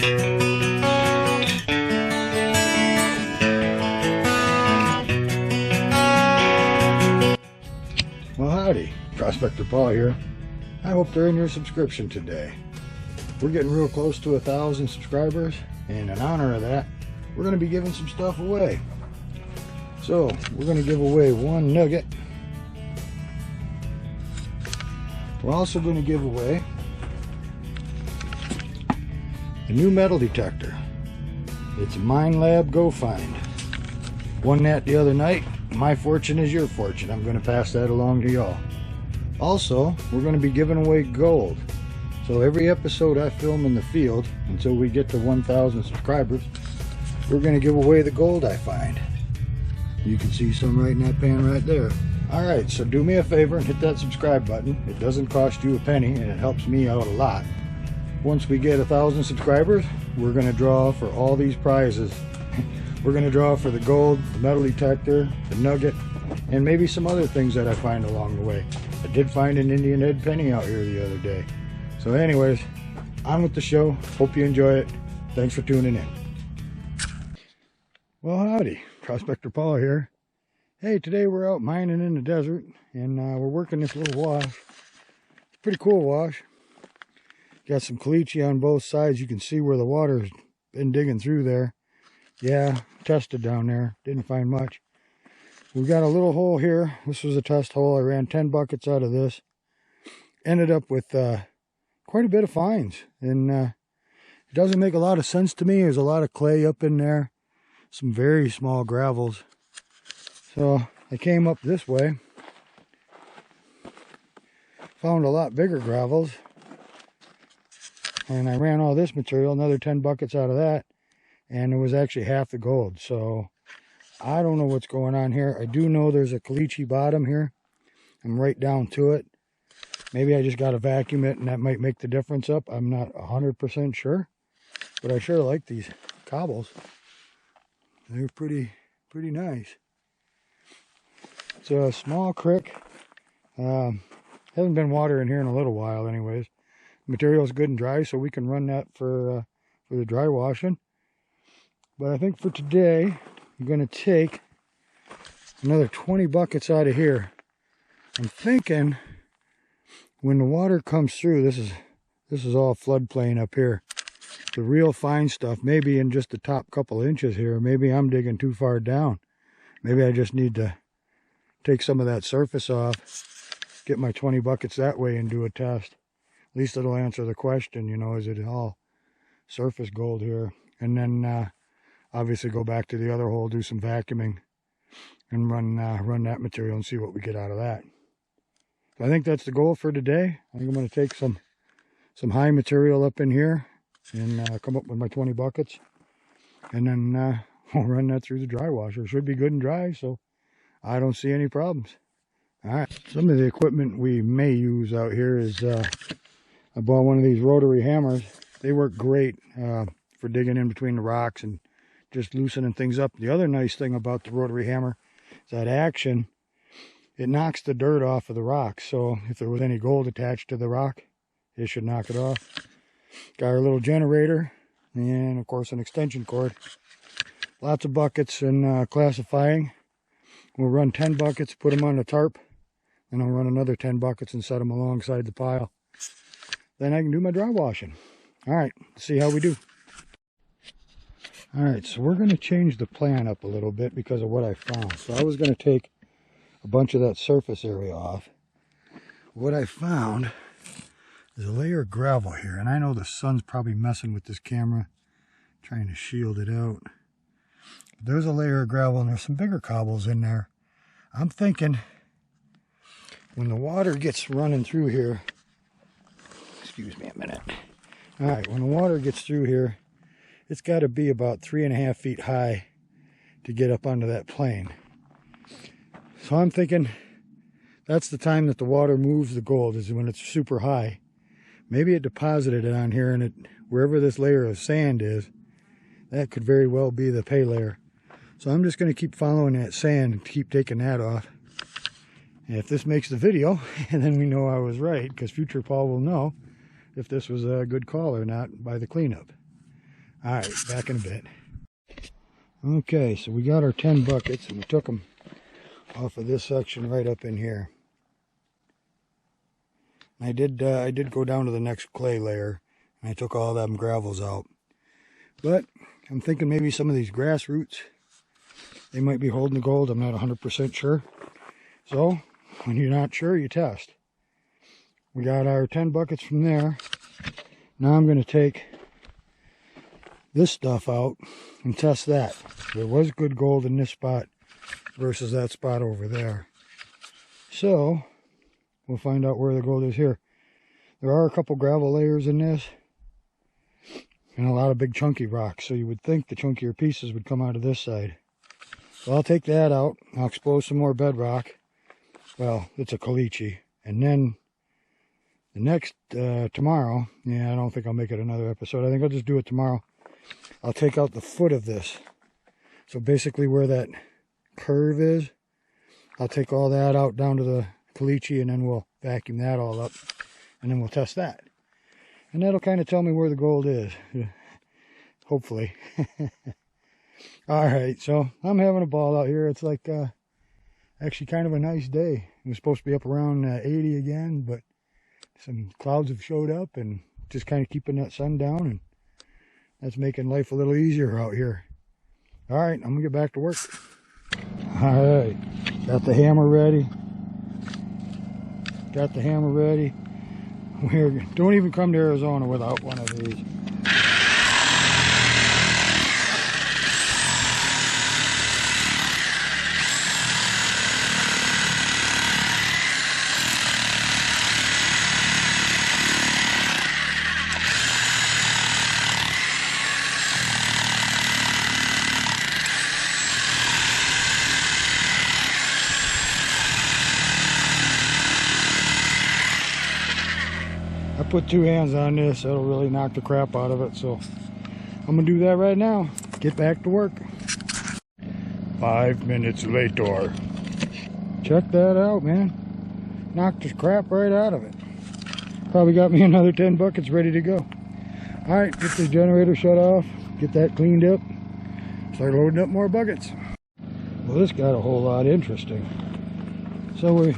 Well, howdy, Prospector Paul here. I hope to earn your subscription today. We're getting real close to 1,000 subscribers, and in honor of that, we're going to be giving some stuff away. So, we're going to give away one nugget. We're also going to give away a new metal detector. It's a Mine Lab Go Find. Won that the other night. My fortune is your fortune. I'm going to pass that along to y'all. Also, we're going to be giving away gold. So every episode I film in the field, until we get to 1,000 subscribers, we're going to give away the gold I find. You can see some right in that pan right there. Alright, so do me a favor and hit that subscribe button. It doesn't cost you a penny and it helps me out a lot. Once we get 1,000 subscribers, we're going to draw for all these prizes. We're going to draw for the gold, the metal detector, the nugget, and maybe some other things that I find along the way. I did find an Indian head penny out here the other day. So anyways, on with the show. Hope you enjoy it. Thanks for tuning in. Well, howdy. Prospector Paul here. Hey, today we're out mining in the desert, and we're working this little wash. It's a pretty cool wash. Got some caliche on both sides. You can see where the water's been digging through there. Yeah, tested down there. Didn't find much. We got a little hole here. This was a test hole. I ran 10 buckets out of this. Ended up with quite a bit of finds. And it doesn't make a lot of sense to me. There's a lot of clay up in there. Some very small gravels. So I came up this way. Found a lot bigger gravels. And I ran all this material, another 10 buckets out of that. And it was actually half the gold. So I don't know what's going on here. I do know there's a caliche bottom here. I'm right down to it. Maybe I just got to vacuum it and that might make the difference up. I'm not 100% sure. But I sure like these cobbles. They're pretty nice. It's a small creek. Hasn't been water in here in a little while anyways. The material's good and dry, so we can run that for the dry washing. But I think for today, I'm going to take another 20 buckets out of here. I'm thinking when the water comes through, this is all floodplain up here. The real fine stuff, maybe in just the top couple inches here. Maybe I'm digging too far down. Maybe I just need to take some of that surface off, get my 20 buckets that way and do a test. At least it'll answer the question, you know, is it all surface gold here? And then obviously go back to the other hole, do some vacuuming, and run that material and see what we get out of that. So I think that's the goal for today. I think I'm going to take some high material up in here and come up with my 20 buckets. And then we'll run that through the dry washer. It should be good and dry, so I don't see any problems. Alright, some of the equipment we may use out here is, I bought one of these rotary hammers. They work great for digging in between the rocks and just loosening things up. The other nice thing about the rotary hammer is that action, it knocks the dirt off of the rock. So if there was any gold attached to the rock, it should knock it off. Got our little generator and of course an extension cord. Lots of buckets and classifying. We'll run 10 buckets, put them on the tarp, and I'll run another 10 buckets and set them alongside the pile. Then I can do my dry washing. Alright, let's see how we do. Alright, so we're going to change the plan up a little bit because of what I found. So I was going to take a bunch of that surface area off. What I found is a layer of gravel here. And I know the sun's probably messing with this camera, trying to shield it out. But there's a layer of gravel and there's some bigger cobbles in there. I'm thinking when the water gets running through here, excuse me a minute. All right, when the water gets through here, it's got to be about 3.5 feet high to get up onto that plane. So I'm thinking that's the time that the water moves the gold, is when it's super high. Maybe it deposited it on here, and wherever this layer of sand is, that could very well be the pay layer. So I'm just going to keep following that sand and keep taking that off. And if this makes the video, and then we know I was right, because future Paul will know if this was a good call or not by the cleanup. All right, back in a bit. Okay, so we got our 10 buckets and we took them off of this section right up in here. I did go down to the next clay layer and I took all them gravels out. But I'm thinking maybe some of these grass roots, they might be holding the gold. I'm not 100% sure. So when you're not sure, you test. We got our 10 buckets from there. Now I'm going to take this stuff out and test that. There was good gold in this spot versus that spot over there. So we'll find out where the gold is here. There are a couple gravel layers in this and a lot of big chunky rocks. So you would think the chunkier pieces would come out of this side. So I'll take that out. I'll expose some more bedrock. Well, it's a caliche. And then the next, tomorrow, yeah, I don't think I'll make it another episode. I think I'll just do it tomorrow. I'll take out the foot of this. So basically where that curve is, I'll take all that out down to the caliche and then we'll vacuum that all up. And then we'll test that. And that'll kind of tell me where the gold is. Hopefully. Alright, so I'm having a ball out here. It's like actually kind of a nice day. It was supposed to be up around 80 again, but some clouds have showed up and just kind of keeping that sun down, and that's making life a little easier out here. Alright, I'm going to get back to work. Alright, got the hammer ready. Got the hammer ready. Don't even come to Arizona without one of these. I put 2 hands on this, that'll really knock the crap out of it, so I'm gonna do that right now. Get back to work. 5 minutes later. Check that out, man. Knocked the crap right out of it. Probably got me another 10 buckets ready to go. Alright, get the generator shut off, get that cleaned up, start loading up more buckets. Well, this got a whole lot interesting. So we're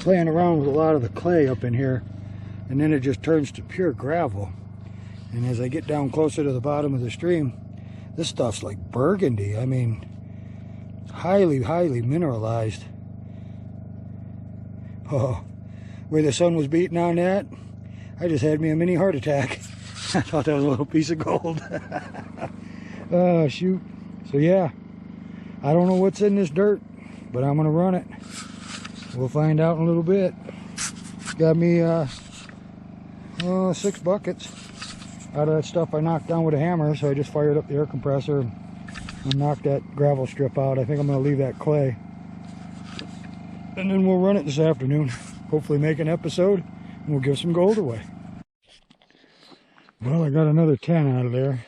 playing around with a lot of the clay up in here, and then it just turns to pure gravel. And as I get down closer to the bottom of the stream, this stuff's like burgundy. I mean, highly mineralized. Oh, where the sun was beating on that, I just had me a mini heart attack. I thought that was a little piece of gold. Oh, shoot. So yeah, I don't know what's in this dirt, but I'm gonna run it. We'll find out in a little bit. Got me 6 buckets out of that stuff I knocked down with a hammer, so I just fired up the air compressor and knocked that gravel strip out. I think I'm going to leave that clay, and then we'll run it this afternoon. Hopefully make an episode, and we'll give some gold away. Well, I got another 10 out of there,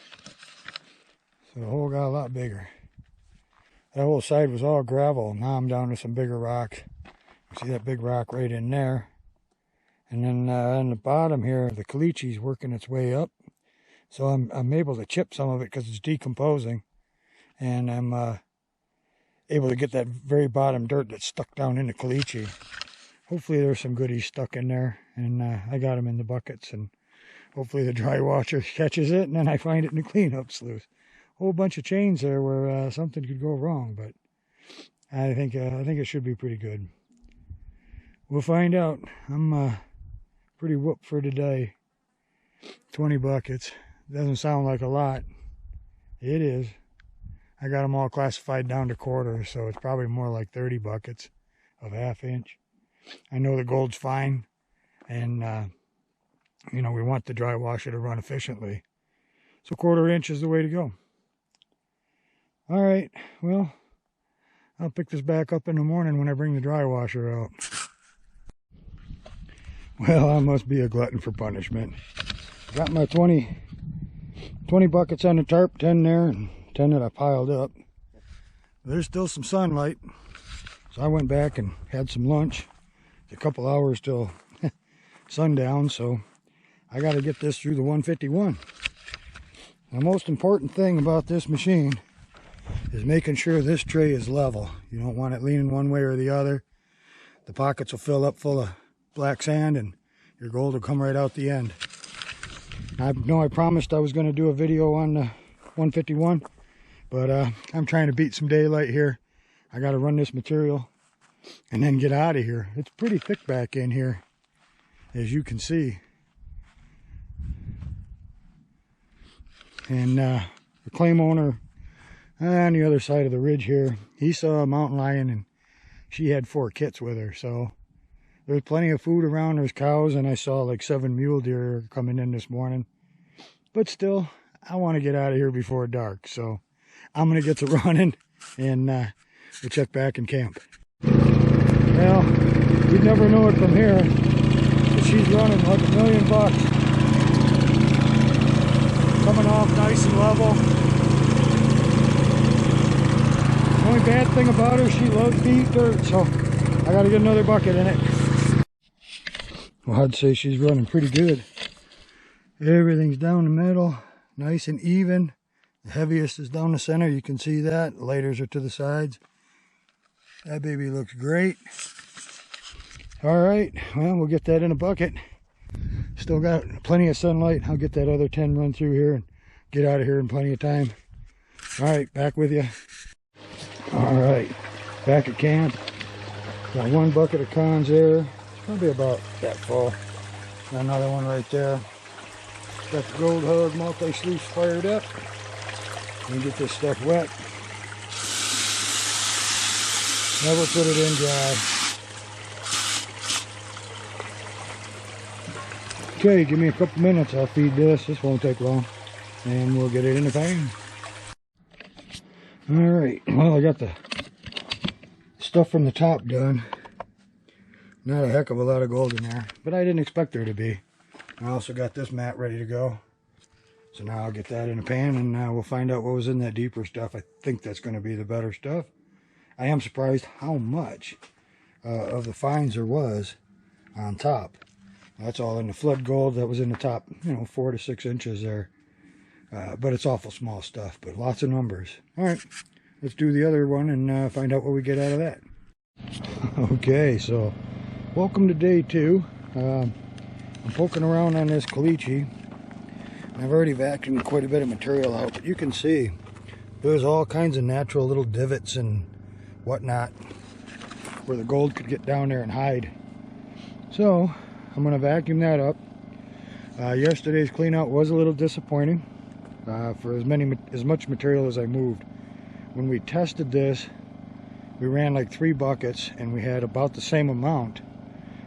so the hole got a lot bigger. That whole side was all gravel. Now I'm down to some bigger rocks. See that big rock right in there. And then on the bottom here, the caliche's working its way up. So I'm able to chip some of it because it's decomposing. And I'm able to get that very bottom dirt that's stuck down in the caliche. Hopefully there's some goodies stuck in there. And I got them in the buckets. And hopefully the dry washer catches it. And then I find it in the cleanup sluice. A whole bunch of chains there where something could go wrong. But I think it should be pretty good. We'll find out. I'm pretty whooped for today. 20 buckets. Doesn't sound like a lot. It is. I got them all classified down to quarters, so it's probably more like 30 buckets of 1/2 inch. I know the gold's fine, and you know, we want the dry washer to run efficiently. So 1/4 inch is the way to go. Alright, well, I'll pick this back up in the morning when I bring the dry washer out. Well, I must be a glutton for punishment. Got my 20 buckets on the tarp, 10 there, and 10 that I piled up. There's still some sunlight, so I went back and had some lunch. It's a couple hours till sundown, so I got to get this through the 151. The most important thing about this machine is making sure this tray is level. You don't want it leaning one way or the other. The pockets will fill up full of black sand and your gold will come right out the end. I know I promised I was going to do a video on the 151, but I'm trying to beat some daylight here. I got to run this material and then get out of here. It's pretty thick back in here, as you can see. And the claim owner on the other side of the ridge here, he saw a mountain lion and she had 4 kits with her. So there's plenty of food around. There's cows, and I saw like 7 mule deer coming in this morning. But still, I want to get out of here before dark. So I'm going to get to running and we'll check back in camp. Well, you'd never know it from here, but she's running like $1,000,000. Coming off nice and level. The only bad thing about her, she loves to eat dirt, so I got to get another bucket in it. Well, I'd say she's running pretty good. Everything's down the middle, nice and even. The heaviest is down the center, you can see that. The lighters are to the sides. That baby looks great. All right, well, we'll get that in a bucket. Still got plenty of sunlight. I'll get that other 10 run through here and get out of here in plenty of time. All right, back with you. All right, back at camp. Got 1 bucket of cons there. It's probably about that full. Got another one right there. Got the Gold Hug multi-sluice fired up. And get this stuff wet. Never put it in dry. Okay, give me a couple minutes. I'll feed this. This won't take long. And we'll get it in the pan. Alright, well, I got the stuff from the top done. Not a heck of a lot of gold in there, but I didn't expect there to be. I also got this mat ready to go. So now I'll get that in a pan and we'll find out what was in that deeper stuff. I think that's going to be the better stuff. I am surprised how much of the fines there was on top. That's all in the flood gold that was in the top, 4 to 6 inches there. But it's awful small stuff, but lots of numbers. All right, let's do the other one and find out what we get out of that. Okay, so welcome to day 2. I'm poking around on this caliche. I've already vacuumed quite a bit of material out, but you can see there's all kinds of natural little divots and whatnot where the gold could get down there and hide. So I'm going to vacuum that up. Yesterday's clean out was a little disappointing for as much material as I moved. When we tested this, we ran like 3 buckets and we had about the same amount,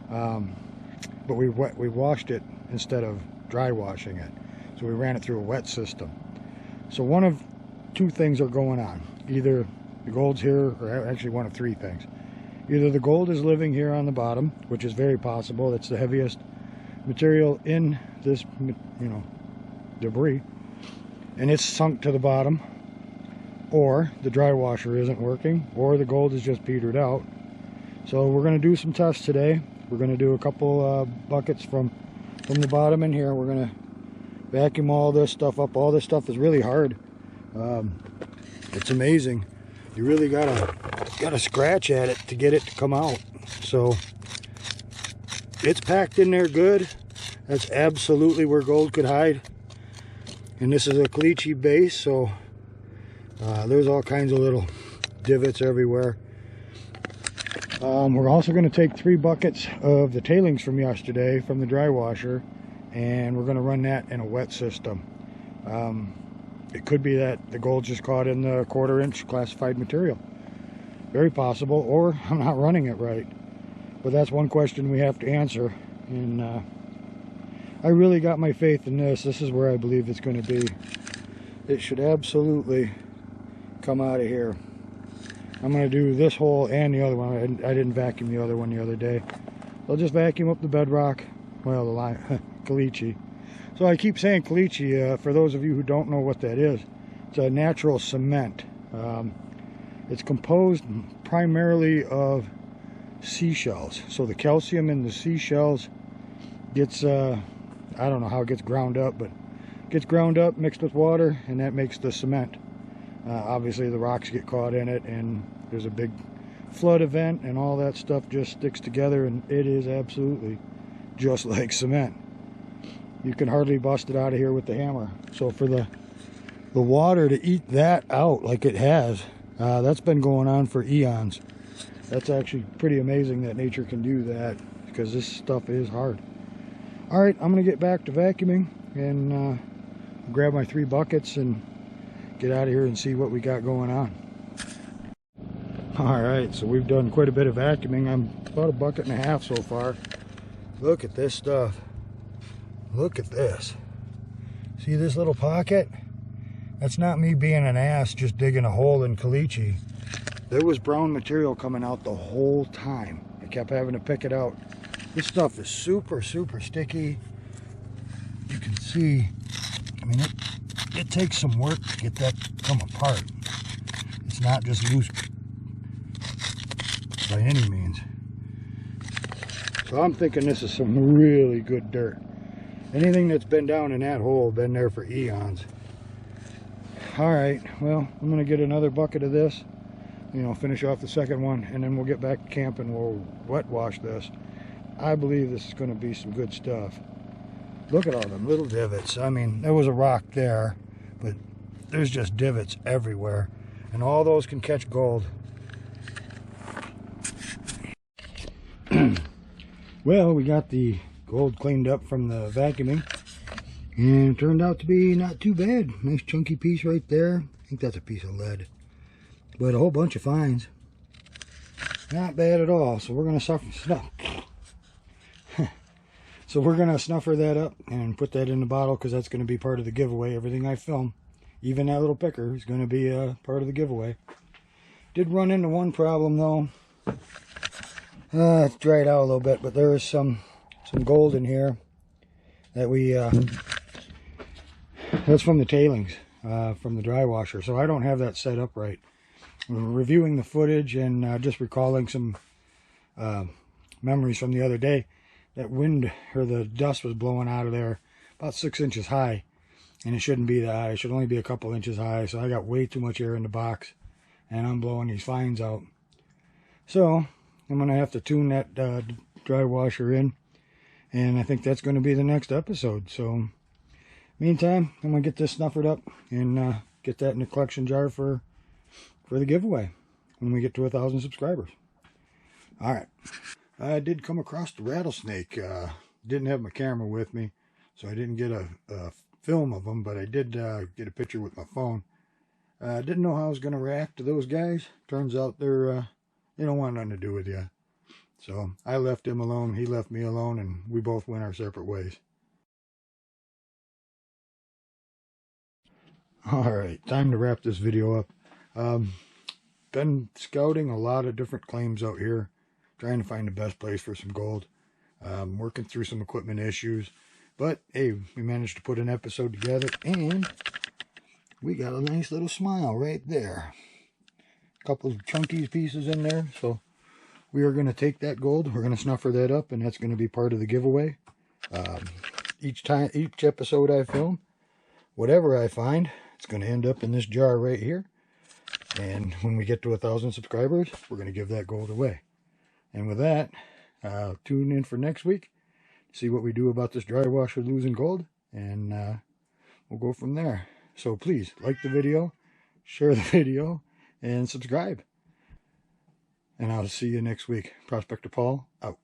but we washed it instead of dry washing it. So we ran it through a wet system. So one of 2 things are going on. Either the gold's here, or actually one of 3 things. Either the gold is living here on the bottom, which is very possible. It's the heaviest material in this, debris, and it's sunk to the bottom. Or the dry washer isn't working, or the gold is just petered out. So we're going to do some tests today. We're going to do a couple buckets from the bottom in here. We're going to vacuum all this stuff up. All this stuff is really hard. It's amazing. You really gotta scratch at it to get it to come out. So it's packed in there good. That's absolutely where gold could hide. And this is a caliche base, so there's all kinds of little divots everywhere. We're also going to take 3 buckets of the tailings from yesterday from the dry washer, and we're going to run that in a wet system. It could be that the gold just caught in the 1/4 inch classified material. Very possible, or I'm not running it right. But that's one question we have to answer. And I really got my faith in this. This is where I believe it's going to be. It should absolutely come out of here. I'm going to do this hole and the other one. I didn't vacuum the other one the other day. I'll just vacuum up the bedrock. Well, the caliche. So I keep saying caliche. For those of you who don't know what that is, it's a natural cement. It's composed primarily of seashells. So the calcium in the seashells gets, I don't know how it gets ground up, but gets ground up, mixed with water, and that makes the cement. Obviously the rocks get caught in it, and there's a big flood event, and all that stuff just sticks together, and it is absolutely just like cement. You can hardly bust it out of here with the hammer. So for the water to eat that out like it has, that's been going on for eons. That's actually pretty amazing that nature can do that, because this stuff is hard. All right, I'm gonna get back to vacuuming and grab my 3 buckets and get out of here and see what we got going on. All right, so we've done quite a bit of vacuuming. I'm about 1.5 buckets so far. Look at this stuff. Look at this. See this little pocket? That's not me being an ass just digging a hole in caliche. There was brown material coming out the whole time. I kept having to pick it out. This stuff is super, super sticky. You can see, I mean, it takes some work to get that to come apart. It's not just loose by any means. So I'm thinking this is some really good dirt. Anything that's been down in that hole been there for eons. All right, well, I'm gonna get another bucket of this, you know, finish off the second one, and then we'll get back to camp and we'll wet wash this. I believe this is gonna be some good stuff. Look at all them little divots. I mean, there was a rock there, but there's just divots everywhere, and all those can catch gold. Well, we got the gold cleaned up from the vacuuming, and it turned out to be not too bad. Nice chunky piece right there. I think that's a piece of lead, but a whole bunch of fines. Not bad at all. So we're gonna so we're gonna snuffer that up and put that in the bottle, because that's gonna be part of the giveaway. Everything I film, even that little picker, is gonna be a part of the giveaway. Did run into one problem though. It's dried out a little bit, but there is some gold in here that we that's from the tailings from the dry washer. So I don't have that set up right. We're reviewing the footage and just recalling some memories from the other day. That wind, or the dust, was blowing out of there about 6 inches high, and it shouldn't be that high. It should only be a couple inches high. So I got way too much air in the box, and I'm blowing these fines out. So I'm gonna have to tune that dry washer in, and I think that's going to be the next episode. So meantime, I'm gonna get this snuffered up and get that in the collection jar for the giveaway when we get to 1,000 subscribers. All right, I did come across the rattlesnake. Didn't have my camera with me, so I didn't get a film of them, but I did get a picture with my phone. Didn't know how I was going to react to those guys. Turns out they don't want nothing to do with you. So I left him alone, he left me alone, and we both went our separate ways. All right, time to wrap this video up. Been scouting a lot of different claims out here, trying to find the best place for some gold. Working through some equipment issues, but hey, we managed to put an episode together, and we got a nice little smile right there. A couple of chunky pieces in there, so we are going to take that gold, we're going to snuffer that up, and that's going to be part of the giveaway. Each episode I film, whatever I find, it's going to end up in this jar right here, and when we get to 1,000 subscribers, we're going to give that gold away. And with that, tune in for next week, see what we do about this dry washer losing gold, and we'll go from there. So please like the video, share the video, and subscribe. And I'll see you next week. Prospector Paul, out.